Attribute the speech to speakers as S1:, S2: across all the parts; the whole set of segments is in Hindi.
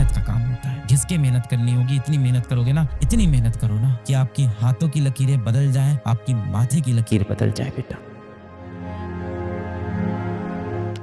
S1: मेहनत का काम होता है। घिस के मेहनत करनी होगी, इतनी मेहनत करोगे ना, इतनी मेहनत करो ना कि आपकी हाथों की लकीरें बदल जाएं, आपकी माथे की लकीर बदल जाए बेटा।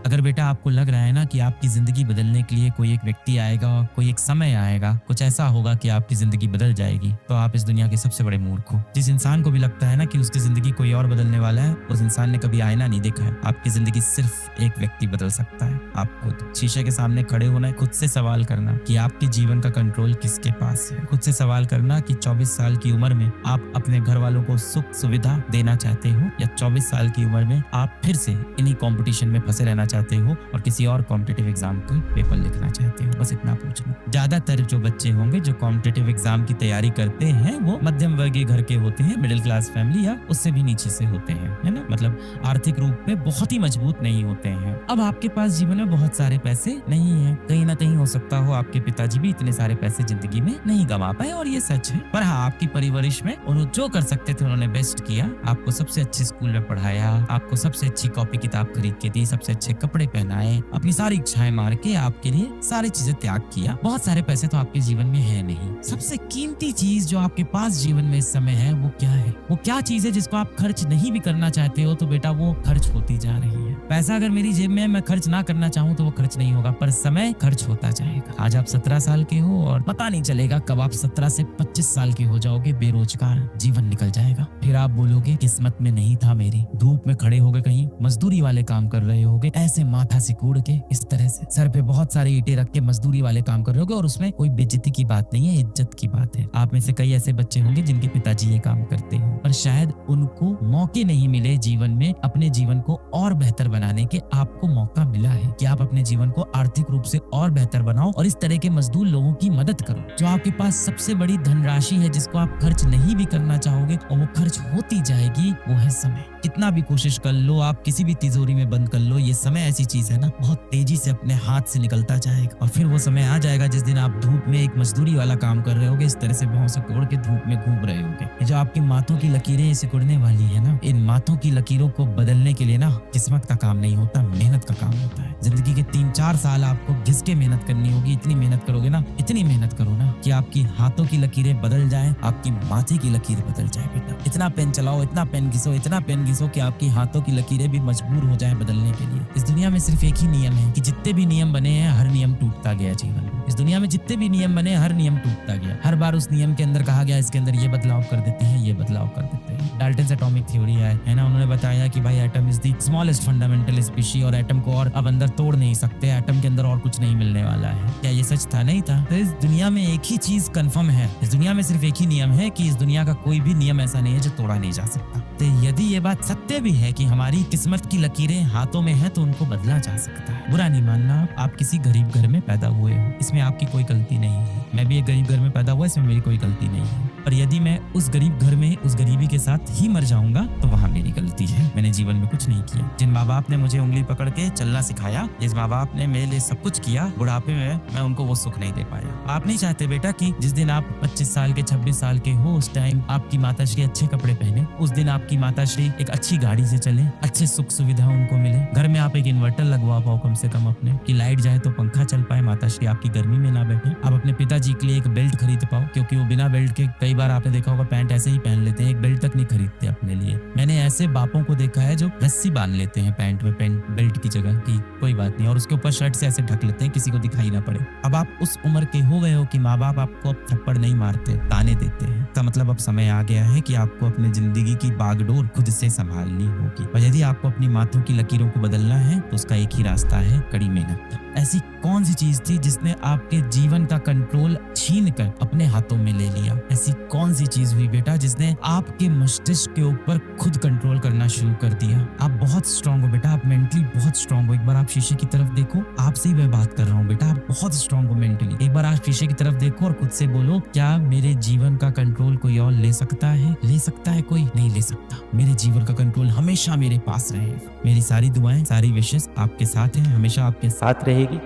S1: अगर बेटा आपको लग रहा है ना कि आपकी जिंदगी बदलने के लिए कोई एक व्यक्ति आएगा, कोई एक समय आएगा, कुछ ऐसा होगा कि आपकी जिंदगी बदल जाएगी, तो आप इस दुनिया के सबसे बड़े मूर्ख हो। जिस इंसान को भी लगता है ना कि उसकी जिंदगी कोई और बदलने वाला है, उस इंसान ने कभी आईना नहीं देखा है। आपकी जिंदगी सिर्फ एक व्यक्ति बदल सकता है, आप खुद। शीशे के सामने खड़े होना है, खुद से सवाल करना कि आपके जीवन का कंट्रोल किसके पास है। खुद से सवाल करना कि 24 साल की उम्र में आप अपने घर वालों को सुख सुविधा देना चाहते हो, या 24 साल की उम्र में आप फिर से इन्हीं कंपटीशन में फंसे रहना चाहते हो और किसी और कॉम्पिटिटिव एग्जाम का पेपर लिखना चाहते हो। बस इतना पूछना। ज्यादातर जो बच्चे होंगे जो कॉम्पिटिटिव एग्जाम की तैयारी करते हैं वो मध्यम वर्गीय घर के होते हैं, मिडिल क्लास फैमिली या उससे भी नीचे से होते हैं, है ना। मतलब आर्थिक रूप में बहुत ही मजबूत नहीं होते हैं। अब आपके पास जीवन में बहुत सारे पैसे नहीं है, कहीं ना कहीं हो सकता हो आपके पिताजी भी इतने सारे पैसे जिंदगी में नहीं कमा पाए, और ये सच है। पर हाँ, आपकी परवरिश में उन्होंने जो कर सकते थे उन्होंने बेस्ट किया। आपको सबसे अच्छे स्कूल में पढ़ाया, आपको सबसे अच्छी कॉपी किताब खरीद के दी, सबसे अच्छे कपड़े पहनाए, अपनी सारी इच्छाएं मार के आपके लिए सारी चीजें त्याग किया। बहुत सारे पैसे तो आपके जीवन में है नहीं। सबसे कीमती चीज जो आपके पास जीवन में इस समय है वो क्या है? वो क्या चीज है जिसको आप खर्च नहीं भी करना चाहते हो, तो बेटा वो खर्च होती जा रही है। पैसा अगर मेरी जेब में है, मैं खर्च ना करना चाहूँ तो वो खर्च नहीं होगा, पर समय खर्च होता जाएगा। आज आप 17 साल के हो और पता नहीं चलेगा कब आप 17 से 25 साल के हो जाओगे, बेरोजगार, जीवन निकल जाएगा। फिर आप बोलोगे किस्मत में नहीं था मेरी। धूप में खड़े होगे, कहीं मजदूरी वाले काम कर रहे होगे, ऐसे माथा सिकुड़ के, इस तरह से सर पे बहुत सारे ईंटें रख के मजदूरी वाले काम कर रहे होगे, और उसमें कोई बेइज्जती की बात नहीं है, इज्जत की बात है। आप में से कई ऐसे बच्चे होंगे जिनके पिताजी ये काम करते हो, पर शायद उनको मौके नहीं मिले जीवन में अपने जीवन को और बेहतर बनाने के। आपको मौका मिला है कि आप अपने जीवन को आर्थिक रूप से और बेहतर बनाओ और इस तरह के मजदूर लोगों की मदद करो। जो आपके पास सबसे बड़ी धनराशि है जिसको आप खर्च नहीं भी करना चाहोगे और वो खर्च होती जाएगी, वो है समय। कितना भी कोशिश कर लो, आप किसी भी तिजोरी में बंद कर लो, ये समय ऐसी चीज है ना, बहुत तेजी से अपने हाथ से निकलता जाएगा। और फिर वो समय आ जाएगा जिस दिन आप धूप में एक मजदूरी वाला काम कर रहे होगे, इस तरह से भौं से कोड़ के धूप में घूम रहे होगे। ये जो आपकी माथों की लकीरें सिकुड़ने वाली है ना, इन माथों की लकीरों को बदलने के लिए ना किस्मत का काम नहीं होता, मेहनत का काम होता है। जिंदगी के 3-4 साल आपको घिस के मेहनत करनी होगी। इतनी मेहनत करोगे ना, इतनी मेहनत करो ना कि आपकी हाथों की लकीरें बदल जाए, आपकी माथे की लकीर बदल जाए बेटा। इतना पेन चलाओ, इतना पेन घिसो, इतना पेन घिसो कि आपकी हाथों की लकीरें भी मजबूर हो जाए बदलने के लिए। इस दुनिया में सिर्फ एक ही नियम है कि जितने भी नियम बने हैं, हर नियम टूटता गया जीवन में। इस दुनिया में जितने भी नियम बने, हर नियम टूटता गया। हर बार उस नियम के अंदर कहा गया इसके अंदर ये बदलाव कर देते हैं, ये बदलाव कर देते हैं। डाल्टन्स एटॉमिक थ्योरी है ना, उन्होंने बताया कि भाई atom is the smallest fundamental species, और एटम को और अब अंदर तोड़ नहीं सकते, एटम के अंदर और कुछ नहीं मिलने वाला है। क्या ये सच था? नहीं था। तो इस दुनिया में एक ही चीज कंफर्म है, इस दुनिया में सिर्फ एक ही नियम है कि इस दुनिया का कोई भी नियम ऐसा नहीं है जो तोड़ा नहीं जा सकता। तो यदि ये बात सत्य भी है कि हमारी किस्मत की लकीरें हाथों में है, तो उनको बदला जा सकता है। बुरा नहीं मानना, आप किसी गरीब घर में पैदा हुए हो, इसमें आपकी कोई गलती नहीं है। मैं भी एक गरीब घर में पैदा हुआ, इसमें मेरी कोई गलती नहीं है। पर यदि मैं उस गरीब घर में उस गरीबी के साथ ही मर जाऊंगा तो वहां मेरी गलती है। मैंने जीवन में कुछ नहीं किया। जिन माँ बाप ने मुझे उंगली पकड़ के चलना सिखाया, जिस माँ बाप ने मेरे लिए सब कुछ किया, बुढ़ापे में मैं उनको वो सुख नहीं दे पाया। आप नहीं चाहते बेटा कि जिस दिन आप 25 साल के 26 साल के हो, उस टाइम आपकी माताश्री अच्छे कपड़े पहने, उस दिन आपकी माताश्री एक अच्छी गाड़ी से चले, अच्छे सुख सुविधा उनको मिले, घर में आप एक इन्वर्टर लगवा पाओ कम से कम अपने, कि लाइट जाए तो पंखा चल पाए, माताश्री आपकी गर्मी में ना बैठे। आप अपने पिताजी के लिए एक बेल्ट खरीद पाओ, क्योंकि वो बिना बेल्ट के कई बार आपने देखा होगा पैंट ऐसे ही पहन लेते हैं, एक बेल्ट तक नहीं खरीदते अपने लिए। मैंने ऐसे बापों को देखा है जो रस्सी बांध लेते हैं पैंट में, पैंट बेल्ट की जगह की कोई बात नहीं, और उसके ऊपर शर्ट से ऐसे ढक लेते हैं किसी को दिखाई ना पड़े। अब आप उस उम्र के हो गए हो कि माँ बाप आपको अब थप्पड़ नहीं मारते, ताने देते हैं। इसका मतलब अब समय आ गया है कि आपको अपनी जिंदगी की बागडोर खुद से संभालनी होगी। और यदि आपको अपनी माथों की लकीरों को बदलना है तो उसका एक ही रास्ता है, कड़ी मेहनत। ऐसी कौन सी चीज थी जिसने आपके जीवन का कंट्रोल छीन कर अपने हाथों में ले लिया? ऐसी कौन सी चीज हुई बेटा जिसने आपके मस्तिष्क के ऊपर खुद कंट्रोल करना शुरू कर दिया? आप बहुत स्ट्रांग हो बेटा, आप मेंटली बहुत स्ट्रांग हो। एक बार आप शीशे की तरफ देखो, आपसे ही मैं बात कर रहा हूँ बेटा, आप बहुत स्ट्रांग हो मेंटली। एक बार आप शीशे की तरफ देखो और खुद से बोलो, क्या मेरे जीवन का कंट्रोल कोई और ले सकता है? ले सकता है कोई? नहीं ले सकता। मेरे जीवन का कंट्रोल हमेशा मेरे पास रहे। मेरी सारी दुआएं, सारी विशेष आपके साथ हैं, हमेशा आपके साथ रहे।